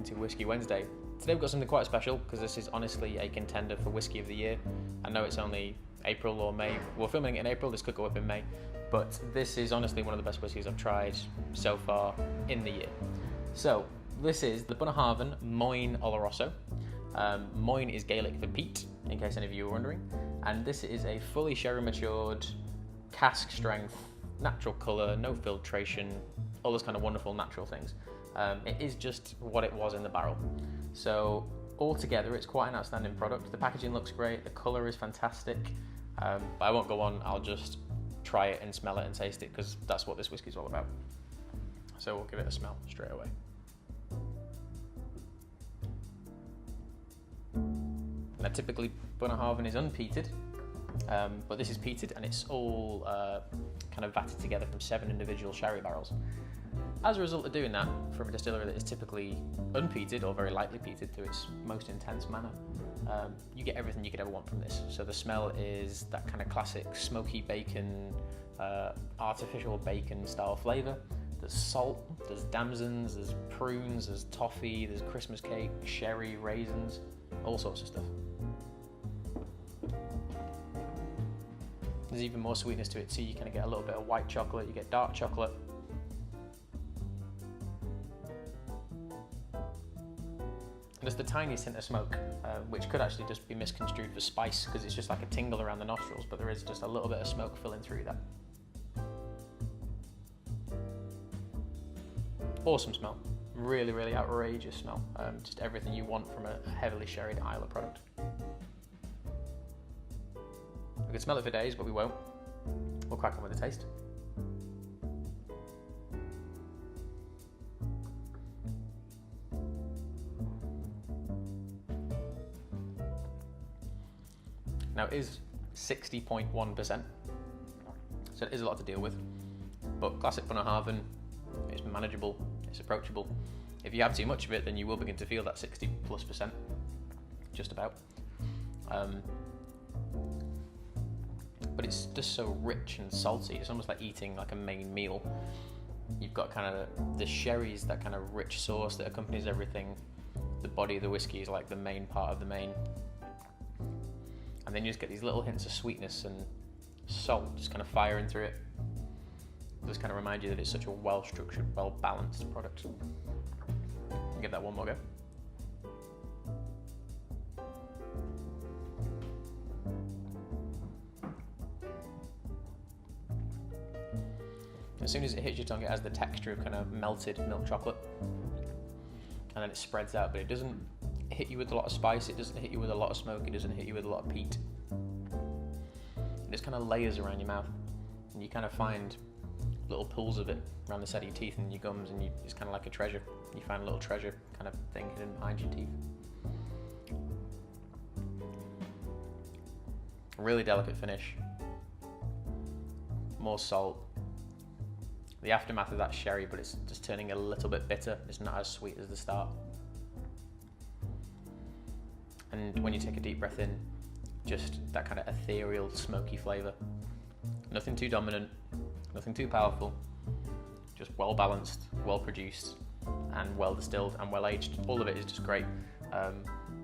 welcome to Whisky Wednesday. Today we've got something quite special because this is honestly a contender for Whisky of the Year. I know it's only April or May. We're filming it in April, this could go up in May, but this is honestly one of the best whiskies I've tried so far in the year. So this is the Bunnahabhain Moine Oloroso. Moine is Gaelic for peat, in case any of you were wondering, and this is a fully sherry matured, cask strength, natural colour, no filtration, all those kind of wonderful natural things. It is just what it was in the barrel. So altogether it's quite an outstanding product. The packaging looks great, the colour is fantastic, but I won't go on, I'll just try it and smell it and taste it because that's what this whiskey is all about. So we'll give it a smell straight away. Now typically Bunnahabhain is unpeated, but this is peated and it's all kind of vatted together from 7 individual sherry barrels. As a result of doing that, from a distillery that is typically unpeated or very lightly peated to its most intense manner, you get everything you could ever want from this. So the smell is that kind of classic smoky bacon, artificial bacon style flavour. There's salt, there's damsons, there's prunes, there's toffee, there's Christmas cake, sherry, raisins, all sorts of stuff. There's even more sweetness to it too. You kind of get a little bit of white chocolate, you get dark chocolate. And there's the tiniest hint of smoke, which could actually just be misconstrued for spice because it's just like a tingle around the nostrils, but there is just a little bit of smoke filling through that. Awesome smell. Really, really outrageous smell. Just everything you want from a heavily sherried Islay product. We could smell it for days, but we won't. We'll crack on with the taste. Now it is 60.1%, so it is a lot to deal with, but classic Bunnahabhain, it's manageable, it's approachable. If you have too much of it, then you will begin to feel that 60+%, just about. But it's just so rich and salty, it's almost like eating like a main meal. You've got kind of the sherries, that kind of rich sauce that accompanies everything. The body of the whiskey is like the main part of the main. And then you just get these little hints of sweetness and salt just kind of firing through it. Just kind of remind you that it's such a well-structured, well-balanced product. Give that one more go. As soon as it hits your tongue, it has the texture of kind of melted milk chocolate, and then it spreads out, but it doesn't hit you with a lot of spice, it doesn't hit you with a lot of smoke, it doesn't hit you with a lot of peat. It just kind of layers around your mouth, and you kind of find little pools of it around the side of your teeth and your gums, and it's kind of like a treasure. You find a little treasure kind of thing hidden behind your teeth. Really delicate finish. More salt. The aftermath of that sherry, but it's just turning a little bit bitter. It's not as sweet as the start. And when you take a deep breath in, just that kind of ethereal, smoky flavour. Nothing too dominant, nothing too powerful, just well balanced, well produced, and well distilled and well aged. All of it is just great.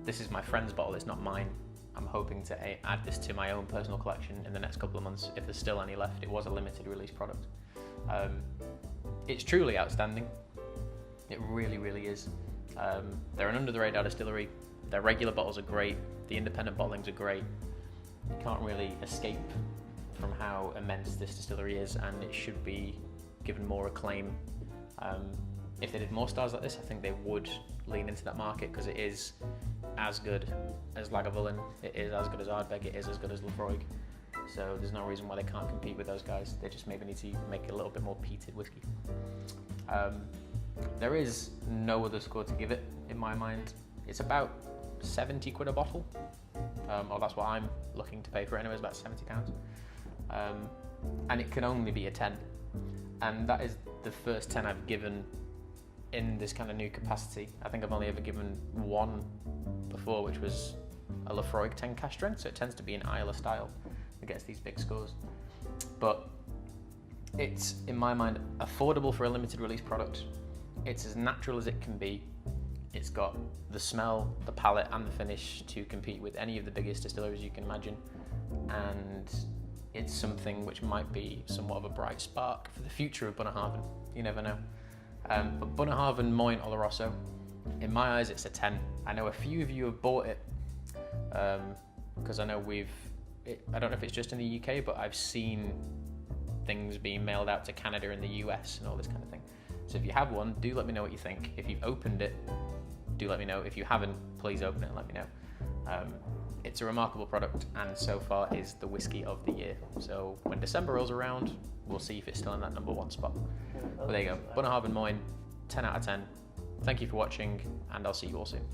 This is my friend's bottle, it's not mine. I'm hoping to add this to my own personal collection in the next couple of months, if there's still any left. It was a limited release product. It's truly outstanding. It really, really is. They're an under the radar distillery. Their regular bottles are great. The independent bottlings are great. You can't really escape from how immense this distillery is, and it should be given more acclaim. If they did more stars like this, I think they would lean into that market because it is as good as Lagavulin, it is as good as Ardbeg, it is as good as Laphroaig. So there's no reason why they can't compete with those guys. They just maybe need to make a little bit more peated whiskey. There is no other score to give it in my mind. It's about 70 quid a bottle, or that's what I'm looking to pay for it anyway, it's about £70. And it can only be a 10. And that is the first 10 I've given in this kind of new capacity. I think I've only ever given one before, which was a Laphroaig 10 cask strength, so it tends to be an Islay style that gets these big scores. But it's, in my mind, affordable for a limited release product. It's as natural as it can be, It's got the smell, the palate, and the finish to compete with any of the biggest distilleries you can imagine. And it's something which might be somewhat of a bright spark for the future of Bunnahabhain. You never know. But Bunnahabhain Moine Oloroso, in my eyes, it's a 10. I know a few of you have bought it, because I know I don't know if it's just in the UK, but I've seen things being mailed out to Canada and the US and all this kind of thing. So if you have one, do let me know what you think. If you've opened it, do let me know. If you haven't, please open it and let me know. It's a remarkable product, and so far is the whiskey of the year. So when December rolls around, we'll see if it's still in that #1 spot. But there you go, Bunnahabhain Moine, 10 out of 10. Thank you for watching, and I'll see you all soon.